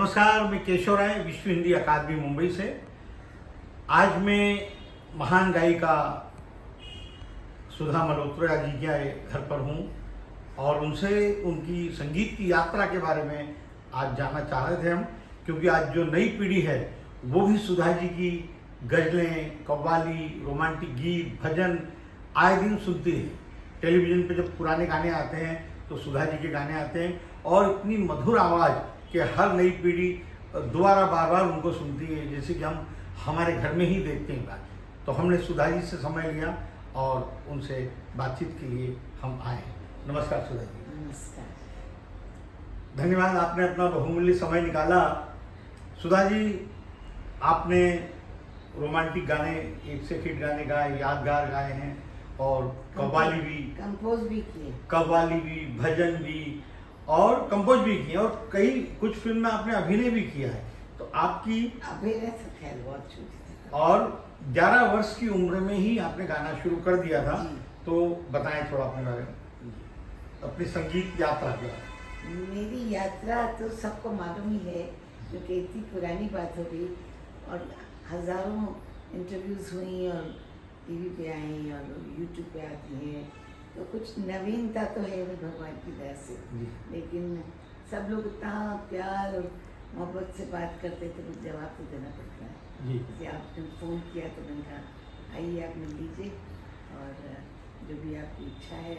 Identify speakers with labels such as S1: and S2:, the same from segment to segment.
S1: नमस्कार, मैं केशव राय विश्व हिंदी अकादमी मुंबई से। आज मैं महान गायिका सुधा मल्होत्रा जी के घर पर हूँ और उनसे उनकी संगीत की यात्रा के बारे में आज जानना चाह रहे थे हम, क्योंकि आज जो नई पीढ़ी है वो भी सुधा जी की गज़लें, कव्वाली, रोमांटिक गीत, भजन आए दिन सुनती है। टेलीविज़न पे जब पुराने गाने आते हैं तो सुधा जी के गाने आते हैं और इतनी मधुर आवाज़ कि हर नई पीढ़ी दोबारा बार बार उनको सुनती है, जैसे कि हम हमारे घर में ही देखते हैं बात। तो हमने सुधा जी से समय लिया और उनसे बातचीत के लिए हम आए हैं। नमस्कार सुधा जी।
S2: नमस्कार।
S1: धन्यवाद, आपने अपना बहुमूल्य समय निकाला। सुधा जी, आपने रोमांटिक गाने, एक से हिट गाने गाए, यादगार गाए हैं और कव्वाली भी,
S2: कंपोज भी किए,
S1: कव्वाली भी, भजन भी और कंपोज भी किए और कुछ फिल्म में आपने अभिनय भी किया है। तो आपकी
S2: अभिनय तो खैर बहुत छोटी थी
S1: और 11 वर्ष की उम्र में ही आपने गाना शुरू कर दिया था।
S2: जी।
S1: तो बताएं थोड़ा अपने बारे में, अपनी संगीत यात्रा के बारे में।
S2: मेरी यात्रा तो सबको मालूम ही है, क्योंकि इतनी पुरानी बात हो गई और हजारों इंटरव्यूज हुई और टीवी पे आई और यूट्यूब पे आती हैं, तो कुछ नवीनता तो है नहीं भगवान की दया से। लेकिन सब लोग इतना प्यार और मोहब्बत से बात करते थे, मुझे जवाब तो देना पड़ता है।
S1: जी।
S2: जैसे आपने फ़ोन किया तो मैंने कहा आइए आप मिल लीजिए और जो भी आपकी इच्छा है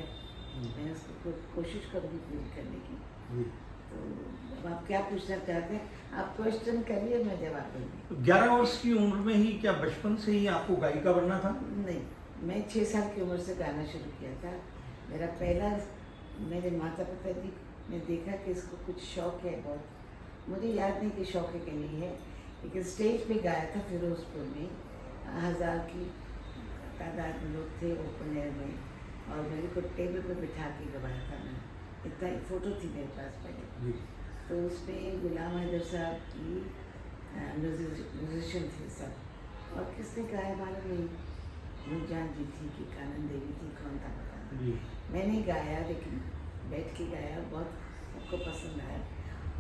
S2: मैं उसको कोशिश करूँगी पूरी करने की।
S1: जी।
S2: तो अब आप क्या पूछना चाहते हैं, आप क्वेश्चन करिए, मैं जवाब दूँगी।
S1: तो 11 वर्ष की उम्र में ही, क्या बचपन से ही आपको गायिका बनना था?
S2: नहीं, मैं 6 साल की उम्र से गाना शुरू किया था। मेरा पहला, मेरे माता पिता जी ने देखा कि इसको कुछ शौक है बहुत, मुझे याद नहीं कि शौक है कि नहीं है, लेकिन स्टेज पे गाया था फिरोजपुर में। 1000 की तादाद में लोग थे ओपन एयर में और मेरे को टेबल पर बिठा के गवाया था मैंने। इतना ही फ़ोटो थी मेरे पास पहले। तो उसमें गुलाम हैदर साहब की म्यूजिशियन थे सब, और किसने गाया मालूम नहीं, नूरजान जी थी कि कानन देवी थी, कौन था पता नहीं। मैंने गाया, लेकिन बैठ के गाया, बहुत सबको पसंद आया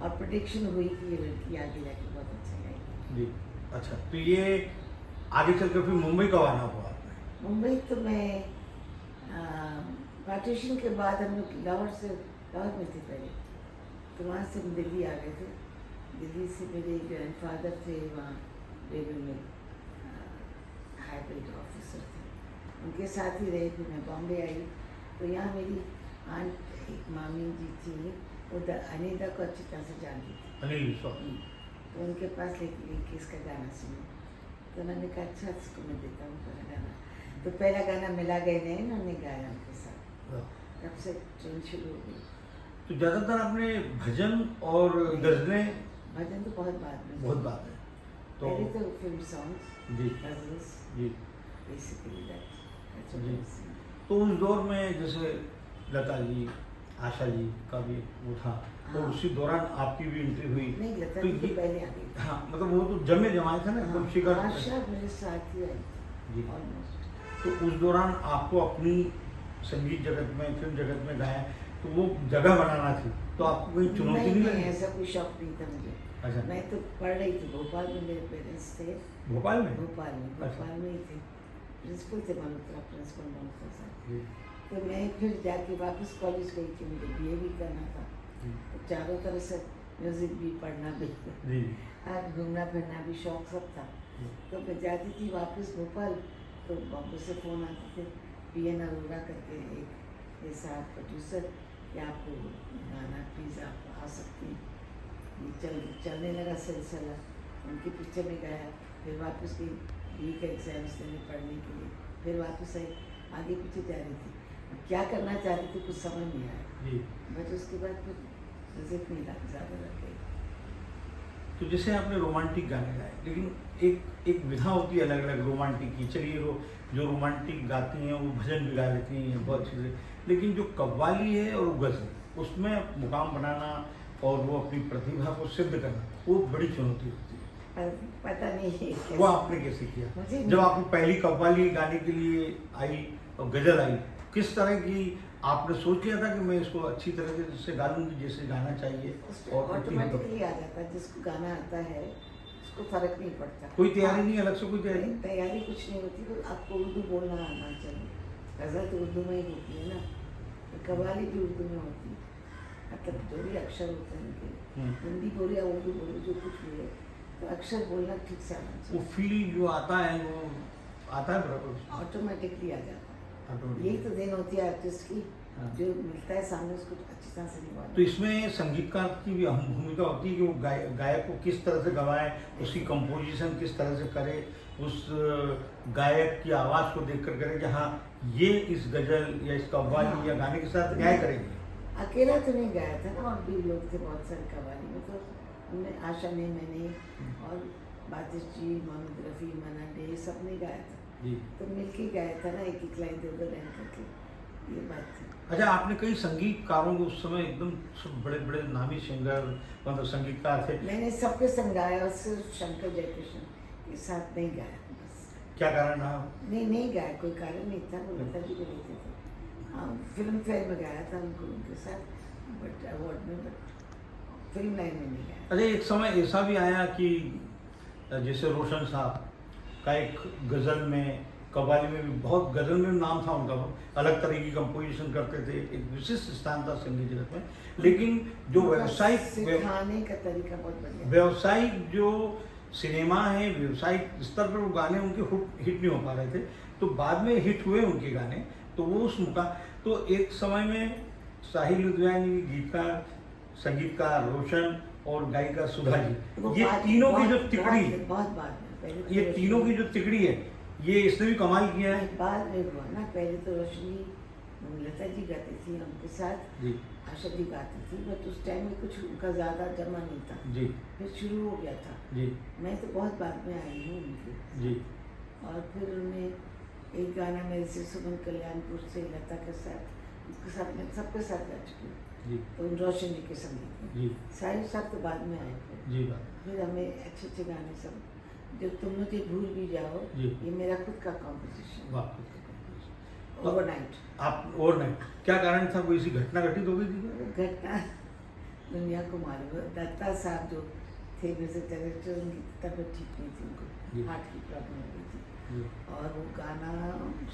S2: और प्रेडिक्शन हुई कि ये लड़की आगे जाके बहुत अच्छा गाएगी।
S1: जी। अच्छा, तो ये आगे चल कर फिर मुंबई कब आना हुआ आपने?
S2: मुंबई तो मैं पार्टीशन के बाद हम लोग लाहौर में थे पहले, तो वहाँ से हम दिल्ली आ गए थे। दिल्ली से मेरे ग्रैंडफादर थे वहाँ रेलवे में हाइब्रिड ऑफिसर थे, उनके साथ ही रहे। फिर मैं बॉम्बे आई तो यहाँ मेरी आंट, एक मामी जी थी, वो अनीता को अच्छी तरह से जानती थी,
S1: अनिल विश्वास।
S2: तो उनके पास लेके गई कि इसका गाना सुनो। तो मैंने कहा अच्छा, इसको मैं देता हूँ पहला गाना। तो पहला गाना मिला गए नहीं, उन्होंने गाया उनके साथ, तब से ट्रेन शुरू हो गई।
S1: तो ज़्यादातर आपने भजन और गज़लें,
S2: भजन तो बहुत बाद में,
S1: बहुत बात है तो
S2: पहले तो फिल्म सॉन्ग्स,
S1: जी।
S2: गजल्स,
S1: जी।
S2: बेसिकली
S1: जी। तो उस दौर में जैसे लता जी, आशा जी का भी वो था, तो
S2: हाँ।
S1: उसी दौरान आपकी भी एंट्री हुई।
S2: नहीं, लता
S1: तो
S2: जी तो
S1: ये,
S2: पहले आ गई थी।
S1: हाँ, मतलब वो तो जमे जमाए थे ना एकदम शिखर।
S2: आशा मेरे साथ ही आई
S1: जी।
S2: थी ऑलमोस्ट।
S1: तो उस दौरान आपको अपनी संगीत जगत में, फिल्म जगत में गाया, तो वो जगह बनाना थी, तो आपको कोई चुनौती नहीं लगी?
S2: ऐसा कोई शौक नहीं था मुझे।
S1: अच्छा।
S2: मैं तो पढ़ रही थी भोपाल में, मेरे पेरेंट्स थे
S1: भोपाल में?
S2: भोपाल में,
S1: अच्छा।
S2: भोपाल में ही थे, प्रिंसिपल थे मल्होत्रा, प्रिंसिपल मल्होत्रा साहब।
S1: जी।
S2: तो मैं फिर जाके वापस कॉलेज गई थी, मुझे बीए भी करना था, तो चारों तरफ से म्यूज़िक भी, पढ़ना भी,
S1: जी।
S2: आज घूमना फिरना भी, शौक सब था। तो मैं जाती थी वापस भोपाल, तो बॉम्बे से फ़ोन आते थे, PN अरोड़ा करके एक ये साहब प्रोड्यूसर, कि आपको गाना, प्लीज़ आप आ सकती हैं। ये चलने लगा सिलसिला, उनकी पिक्चर में गाया, फिर वापस गई BE का एग्ज़ाम्स देने पढ़ने के लिए, फिर वापस आई, आगे पीछे जा रही थी। अब क्या करना चाहती थी कुछ समझ नहीं आया,
S1: जी।
S2: बट उसके बाद फिर म्यूज़िक में ज़्यादा लग गई।
S1: तो जैसे आपने रोमांटिक गाने गाए, लेकिन एक विधा होती है अलग अलग रोमांटिक की। चलिए जो रोमांटिक गाती हैं वो भजन भी गा लेती हैं, बहुत चीज़ें, लेकिन जो कव्वाली है और गज़ल, उसमें मुकाम बनाना और वो अपनी प्रतिभा को सिद्ध करना, वो बड़ी चुनौती होती है।
S2: पता नहीं कैसे,
S1: वो आपने कैसे किया?
S2: मुझे
S1: जब आपको पहली कव्वाली गाने के लिए आई और गज़ल आई, किस तरह की आपने सोच लिया था कि मैं इसको अच्छी तरह से गा लूंगी जैसे गाना चाहिए और
S2: ऑटोमेटिकली आ जाता है। जिसको गाना आता है उसको फर्क नहीं पड़ता।
S1: कोई तैयारी नहीं, अलग से कोई तैयारी नहीं?
S2: तैयारी कुछ नहीं होती, तो आपको उर्दू बोलना आना चाहिए। गज़ल तो उर्दू में ही होती है ना, कव्वाली भी उर्दू में होती है, मतलब जो भी अक्षर होते हैं उनके, हिंदी बोले या उर्दू बोले जो कुछ भी है, तो अक्षर बोलना ठीक से आना
S1: वो
S2: चाहिए।
S1: फील जो आता है वो आता है बराबर,
S2: ऑटोमेटिकली आ जाता है।
S1: ऑटोमेटिक।
S2: यही तो देन होती है आर्टिस्ट की,
S1: हाँ।
S2: जो मिलता है सामने उसको अच्छी तरह से निभाना।
S1: तो इसमें संगीतकार की भी अहम भूमिका होती है कि वो गायक को किस तरह से गवाए, उसकी कंपोजिशन किस तरह से करे, उस गायक की आवाज़ को देख कर करे कि हाँ ये इस गजल या इस कव्वाली या गाने के साथ न्याय करेंगे।
S2: अकेला तो नहीं गाया था ना, और भी लोग थे बहुत सारे कव्वाली में, तो हमने आशा ने, मैंने और बातिश जी, मोहम्मद रफ़ी, मना डे सब ने गाया था,
S1: जी।
S2: तो मिलके गाया था ना, एक एक लाइन दो दो लाइन करके, ये बात थी।
S1: अच्छा, आपने कई संगीतकारों को उस समय एकदम सब बड़े बड़े नामी सिंगर मतलब संगीतकार थे,
S2: मैंने सबके संग गाया और सिर्फ शंकर जयकिशन के साथ नहीं गाया बस।
S1: क्या कारण रहा?
S2: नहीं गाया, कोई कारण नहीं था, वो लता जी को लेते थे। हाँ, फिल्म फेयर में गाया था उनको, उनके साथ, बट अवार्ड में, बट फिल्म लाइन में नहीं गाया।
S1: अरे एक समय ऐसा भी आया कि जैसे रोशन साहब का एक गज़ल में, कव्वाली में भी, बहुत गज़ल में नाम था उनका, अलग तरह की कंपोजिशन करते थे, एक विशिष्ट स्थान था संगीत जगत में, लेकिन जो व्यावसायिक
S2: सिखाने का तरीका बहुत बढ़िया,
S1: व्यावसायिक जो सिनेमा है, व्यावसायिक स्तर पर वो गाने उनके हिट नहीं हो पा रहे थे, तो बाद में हिट हुए उनके गाने, तो वो उस मुका, तो एक समय में साहिल लुधियानवी, गीतकार, संगीतकार रोशन और गायिका सुधा जी, ये तीनों की जो तिकड़ी है,
S2: बहुत बाद में, पहले तो
S1: ये तीनों की जो तिकड़ी है, ये इसने भी कमाल किया है।
S2: बाद में हुआ ना, पहले तो रोशनी, लता जी गाती थी उनके साथ,
S1: जी
S2: आशा जी गाती थी, बट उस टाइम में कुछ उनका ज़्यादा जमा नहीं था,
S1: जी
S2: फिर शुरू हो गया था।
S1: जी
S2: मैं तो बहुत बाद में आई हूँ उनकी,
S1: जी
S2: और फिर उन्हें एक गाना मेरे से सुमन कल्याणपुर से लता के साथ, उनके साथ मैं सबके साथ गा चुकी हूँ,
S1: जी
S2: तो रोशन जी के संगीत में।
S1: जी
S2: साहिल साहब तो बाद में आए
S1: जी
S2: फिर हमें अच्छे अच्छे गाने सब, जो तुम मुझे भूल भी जाओ,
S1: जी।
S2: ये मेरा खुद का कॉम्पोजिशन,
S1: वाह।
S2: ओवरनाइट।
S1: आप ओवरनाइट, क्या कारण था? कोई ऐसी घटना घटित हो गई थी?
S2: घटना दुनिया को मालूम है, दत्ता साहब जो थे म्यूजिक डायरेक्टर, उनकी तबीयत ठीक नहीं थी,
S1: जी।
S2: उनको हार्ट की प्रॉब्लम हो गई थी,
S1: जी
S2: और वो गाना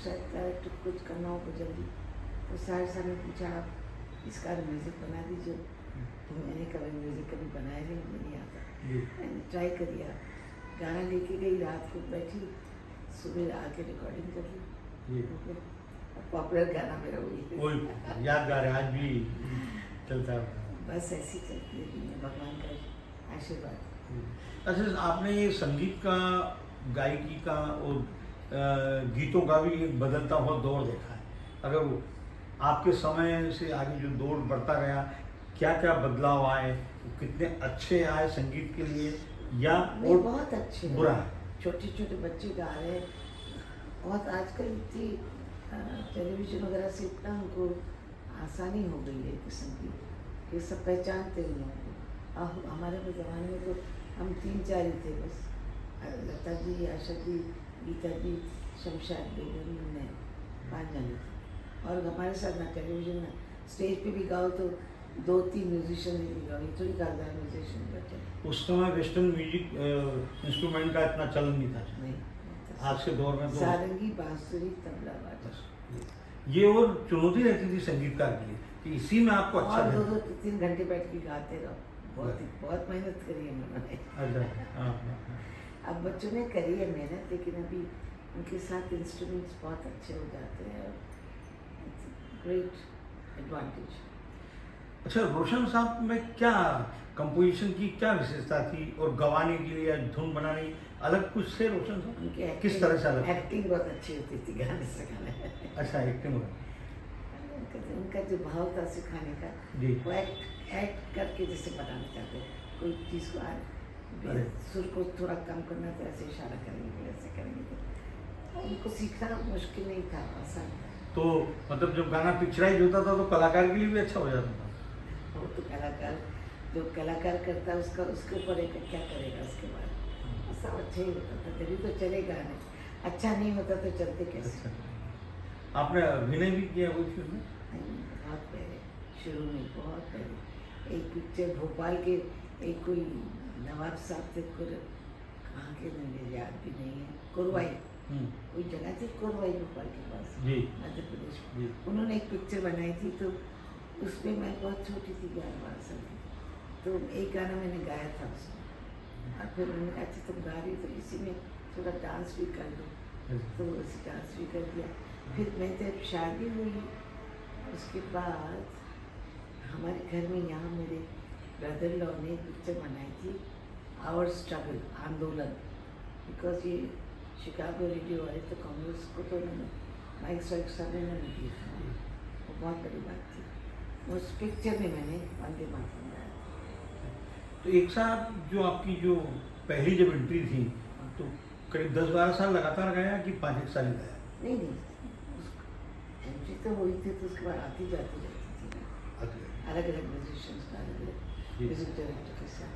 S2: शायद डायरेक्टर कुछ करना हो जल्दी, तो साहिर साहब ने पूछा आप इसका म्यूज़िक बना दीजिए, तो मैंने कभी म्यूज़िक कभी बनाया नहीं, मुझे नहीं आता,
S1: जी
S2: मैंने ट्राई कर दिया, गाना लेके गई, रात को बैठी, सुबह आके रिकॉर्डिंग कर ली,
S1: जी।
S2: पॉपुलर गाना मेरा वही,
S1: वही यादगार है, आज भी चलता है।
S2: बस ऐसी चलती है दुनिया, भगवान का आशीर्वाद।
S1: अच्छा, आपने ये संगीत का, गायकी का और गीतों का भी एक बदलता हुआ दौर देखा है, अगर वो आपके समय से आगे जो दौर बढ़ता गया, क्या क्या बदलाव आए, कितने अच्छे आए संगीत के लिए, या
S2: नहीं,
S1: और
S2: बहुत अच्छे
S1: बुरा है?
S2: छोटे छोटे बच्चे गा रहे हैं, बहुत आजकल इतनी टेलीविज़न वगैरह से इतना उनको आसानी हो गई है किस्म की, कि सब पहचानते हैं उन लोगों को। हमारे ज़माने में तो हम 3-4 ही थे बस, लता जी, आशा जी, गीता जी, शमशाद बेगम, मैं 5 जाने थे, और हमारे साथ ना टेलीविज़न ना स्टेज पे भी गाओ तो 2-3 म्यूजिशियन भी गाओ, इतनी कारदार म्यूजिशियन बैठे
S1: उस समय वेस्टर्न म्यूजिक इंस्ट्रूमेंट का इतना चलन नहीं था,
S2: नहीं,
S1: आज के दौर में तो
S2: सारंगी, बांसुरी, तबला, बाजा,
S1: ये और चुनौती रहती थी संगीतकार के लिए कि इसी में आपको अच्छा
S2: और
S1: लगे।
S2: 2-3 घंटे बैठ के गाते रहो, बहुत मेहनत करी है उन्होंने।
S1: अच्छा, हाँ, हाँ, हाँ।
S2: अब बच्चों ने करी है मेहनत, लेकिन अभी उनके साथ इंस्ट्रूमेंट्स बहुत अच्छे हो जाते हैं, ग्रेट एडवांटेज।
S1: अच्छा, रोशन साहब में क्या कंपोजिशन की क्या विशेषता थी, और गवाने के लिए या धुन बनाने की अलग कुछ से रोशन साहब?
S2: उनकी
S1: किस तरह से अलग?
S2: एक्टिंग बहुत अच्छी होती थी गाने से गाने।
S1: अच्छा, एक्टिंग
S2: उनका जो भाव था सिखाने का,
S1: जी।
S2: वो एक्ट करके जैसे बताना चाहते हैं, कोई चीज़ को
S1: अरे।
S2: सुर को थोड़ा कम करना तो ऐसे इशारा करेंगे, ऐसे करेंगे, तो उनको सीखना मुश्किल नहीं था, आसान था।
S1: तो मतलब जब गाना पिक्चराइज होता था तो कलाकार के लिए भी अच्छा हो जाता था।
S2: वो तो कलाकार, जो कलाकार करता है उसका, उसके ऊपर एक क्या करेगा उसके बाद, सब अच्छा ही होता था, तभी तो चलेगा नहीं, अच्छा नहीं होता तो चलते कैसे।
S1: अच्छा, आपने अभिनय भी किया कोई फिल्म में?
S2: नहीं, बहुत पहले, शुरू में बहुत पहले एक पिक्चर भोपाल के एक कोई नवाब साहब थे, कहाँ के मुझे याद भी नहीं है, कोरवाई कोई जगह थी, कोरवाई भोपाल के पास
S1: जी
S2: मध्य प्रदेश
S1: जी।
S2: में। उन्होंने एक पिक्चर बनाई थी, तो उसमें मैं बहुत छोटी थी, 11-12 साल की, तो एक गाना मैंने गाया था उसमें। और फिर उन्होंने कहा अच्छा तुम गा रही हो तो इसी में थोड़ा डांस भी कर दो, तो उसी डांस भी कर दिया। फिर मैं जब शादी हुई उसके बाद हमारे घर में यहाँ मेरे ब्रदर लॉ ने एक पिक्चर बनाई थी, आवर स्ट्रगल, आंदोलन, बिकॉज ये शिकागो रेडियो वाले तो कांग्रेस को तो उन्होंने माइक स्ट्राइक सब ने नहीं दी थी, वो बहुत बड़ी बात थी। उस पिक्चर में मैंने वंदे मातरम गाया था।
S1: तो एक साथ जो आपकी जो पहली जब एंट्री थी तो करीब 10-12 साल लगातार गाया कि 5-1 साल ही गाया?
S2: नहीं एंट्री तो हुई थी, तो उसके बाद आती जाती रहती थी
S1: अच्छा।
S2: अलग अलग म्यूजिशियंस का, अलग अलग
S1: जी।
S2: म्यूजिक डायरेक्टर के साथ।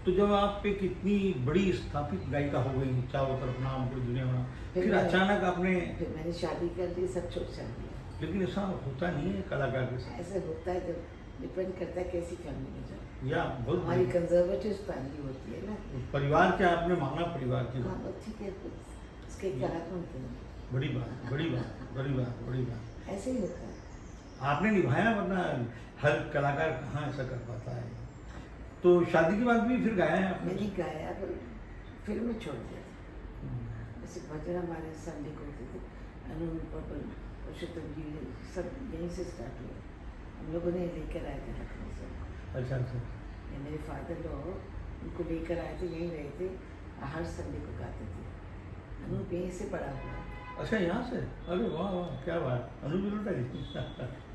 S1: तो जब आप एक इतनी बड़ी स्थापित गायिका हो गई, चारों तरफ नाम पूरी दुनिया में, फिर अचानक आपने,
S2: फिर मैंने शादी कर दी, सब छोड़ छाड़ दिया।
S1: लेकिन ऐसा होता नहीं है कलाकार के साथ,
S2: ऐसे होता है, जब डिपेंड करता है कैसी फैमिली में जाओ।
S1: या बहुत
S2: हमारी कंजर्वेटिव फैमिली होती है ना,
S1: परिवार के आपने मांगा, परिवार की
S2: हाँ
S1: बात,
S2: तो ठीक है, कुछ उसके कारण होते हैं,
S1: बड़ी बात, बड़ी बात, बड़ी बात, बड़ी बात
S2: ऐसे ही होता है।
S1: आपने निभाया, वरना हर कलाकार कहाँ ऐसा कर पाता है। तो शादी के बाद भी फिर गाया है आपने?
S2: मैंने गाया, पर फिल्म में छोड़ दिया था। जैसे भजन हमारे संडे को होते थे, अनु पबल, पुरुषोत्तम जी, सब यहीं से स्टार्ट हुआ। हम लोगों ने लेकर आए थे लखनऊ से,
S1: अच्छा अच्छा।
S2: मेरे फादर लॉ उनको लेकर आए थे, यहीं रहे थे, हर संडे को गाते थे। अनु यहीं से पड़ा हुआ है।
S1: अच्छा, यहाँ से? अरे वाह वाह, क्या बात, अनुबिलोटा जी।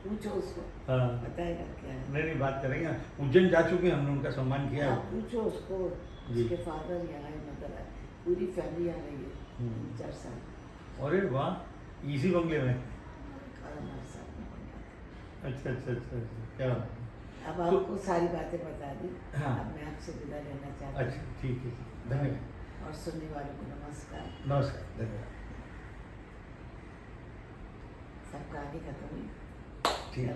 S2: पूछो उसको,
S1: हाँ,
S2: बताएगा क्या है।
S1: नहीं बात करेंगे, उज्जैन जा चुके हैं, हमने उनका सम्मान किया
S2: आप
S1: है।
S2: पूछो उसको,
S1: जी।
S2: उसके फादर यहाँ है, मदर है, पूरी फैमिली आ रही है 4 साल।
S1: अरे वाह, इसी बंगले में?
S2: और हमारे साथ में बना।
S1: अच्छा अच्छा अच्छा अच्छा, क्या बात है।
S2: अब
S1: तो-
S2: आपको सारी बातें बता दी।
S1: हाँ।
S2: अब मैं आपसे विदा लेना चाहती हूँ।
S1: अच्छा ठीक है, धन्यवाद।
S2: और सुनने वालों को नमस्कार।
S1: नमस्कार, धन्यवाद।
S2: सबका आगे खत्म हुई।
S1: ठीक है।